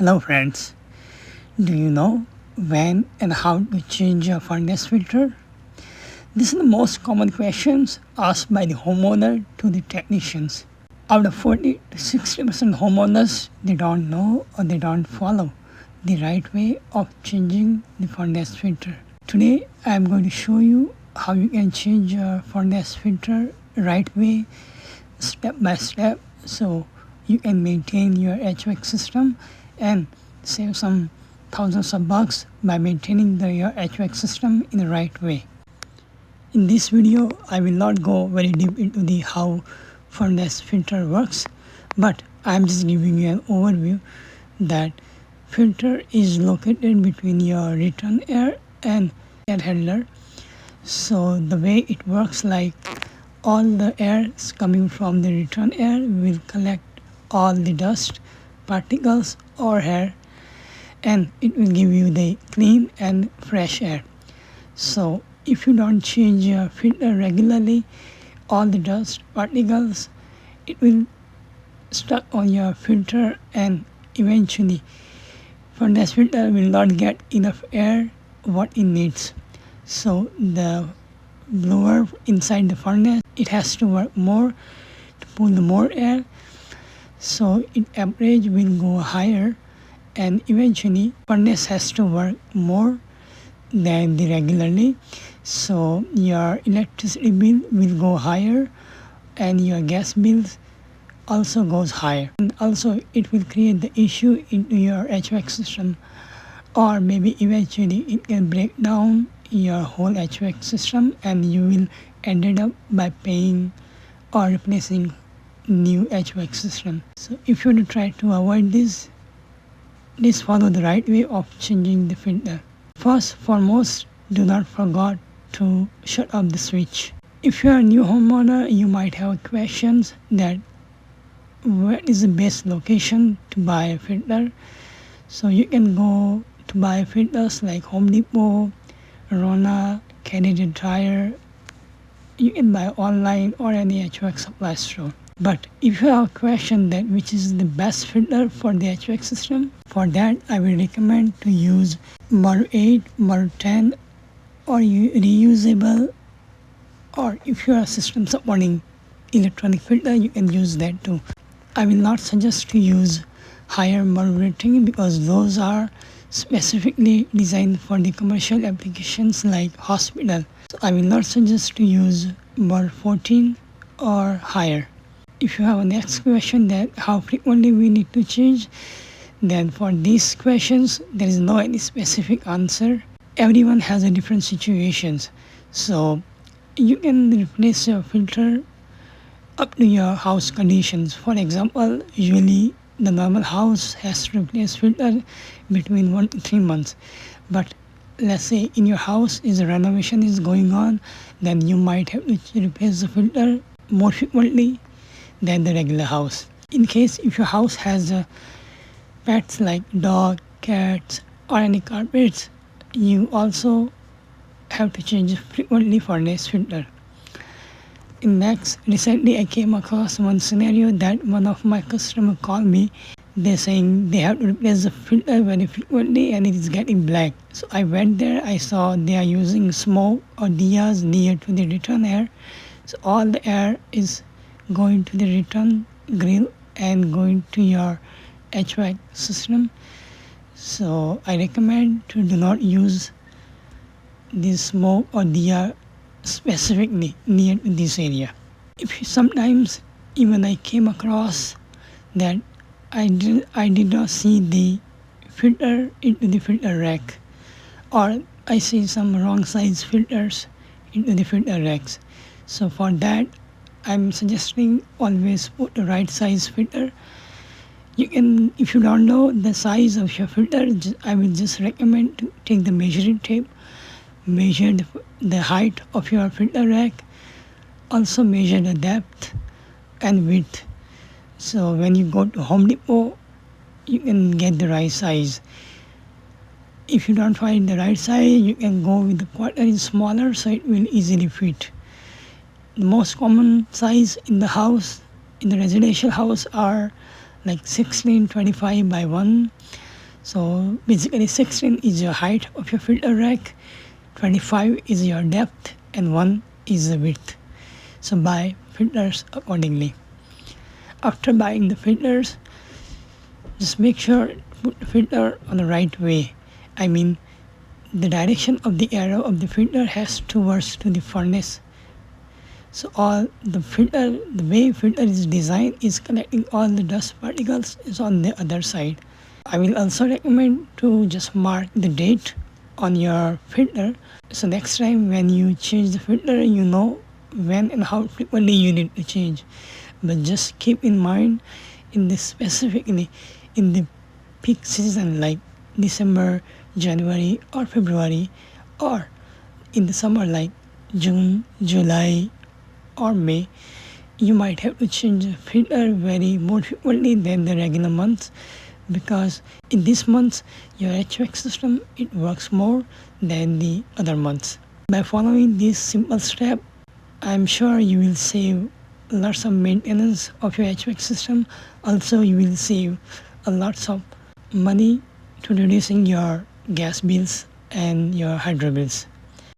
Hello friends, do you know when and how to change a furnace filter? These are the most common questions asked by the homeowner to the technicians. Out of 40 to 60% homeowners, they don't know or they don't follow the right way of changing the furnace filter. Today I am going to show you how you can change your furnace filter right way, step by step, so you can maintain your HVAC system and save some thousands of bucks by maintaining your HVAC system in the right way. In this video, I will not go very deep into the how furnace filter works, but I am just giving you an overview that filter is located between your return air and air handler. So the way it works, like all the air coming from the return air will collect all the dust, particles or hair, and it will give you the clean and fresh air. So if you don't change your filter regularly, all the dust particles, it will stuck on your filter and eventually furnace filter will not get enough air what it needs. So the blower inside the furnace, it has to work more to pull the more air, so its average will go higher, and eventually furnace has to work more than the regularly, so your electricity bill will go higher and your gas bills also goes higher, and also it will create the issue into your HVAC system, or maybe eventually it can break down your whole HVAC system and you will ended up by paying or replacing new HVAC system. So if you want to try to avoid this, please follow the right way of changing the filter. First foremost, do not forget to shut off the switch. If you are a new homeowner, you might have questions that where is the best location to buy a filter. So you can go to buy filters like Home Depot, Rona, Canadian Tire. You can buy online or any HVAC supply store. But if you have a question that which is the best filter for the HVAC system, for that I will recommend to use Model 8, Model 10 or reusable, or if you are system supporting electronic filter, you can use that too. I will not suggest to use higher model rating because those are specifically designed for the commercial applications like hospital. So I will not suggest to use Model 14 or higher. If you have a next question that how frequently we need to change, then for these questions there is no any specific answer. Everyone has a different situations, so you can replace your filter up to your house conditions. For example, usually the normal house has to replace filter between 1 to 3 months, but let's say in your house is a renovation is going on, then you might have to replace the filter more frequently than the regular house. In case if your house has pets like dog, cats or any carpets, you also have to change frequently furnace filter. Next, recently I came across one scenario that one of my customer called me. They're saying they have to replace the filter very frequently and it is getting black. So I went there, I saw they are using smoke or diyas near to the return air. So all the air is going to the return grill and going to your HVAC system. So I recommend to do not use this smoke or diya specifically near to this area. If sometimes even I came across that I did not see the filter into the filter rack, or I see some wrong size filters into the filter racks. So for that I'm suggesting always put the right size filter. You can, if you don't know the size of your filter, I will just recommend to take the measuring tape, measure the height of your filter rack, also measure the depth and width. So when you go to Home Depot, you can get the right size. If you don't find the right size, you can go with the quarter inch smaller so it will easily fit. The most common size in the house, in the residential house, are like 1625 by 1 So basically 16 is your height of your filter rack, 25 is your depth, and 1 is the width. So buy filters accordingly. After buying the filters, just make sure put the filter on the right way. I mean, the direction of the arrow of the filter has towards to the furnace. So all the way filter is designed is collecting all the dust particles is on the other side. I will also recommend to just mark the date on your filter. So next time when you change the filter, you know when and how frequently you need to change. But just keep in mind specifically in the peak season like December, January or February, or in the summer like June, July or May, you might have to change the filter very more frequently than the regular months, because in these months your HVAC system it works more than the other months. By following this simple step, I'm sure you will save lots of maintenance of your HVAC system. Also, you will save a lots of money to reducing your gas bills and your hydro bills.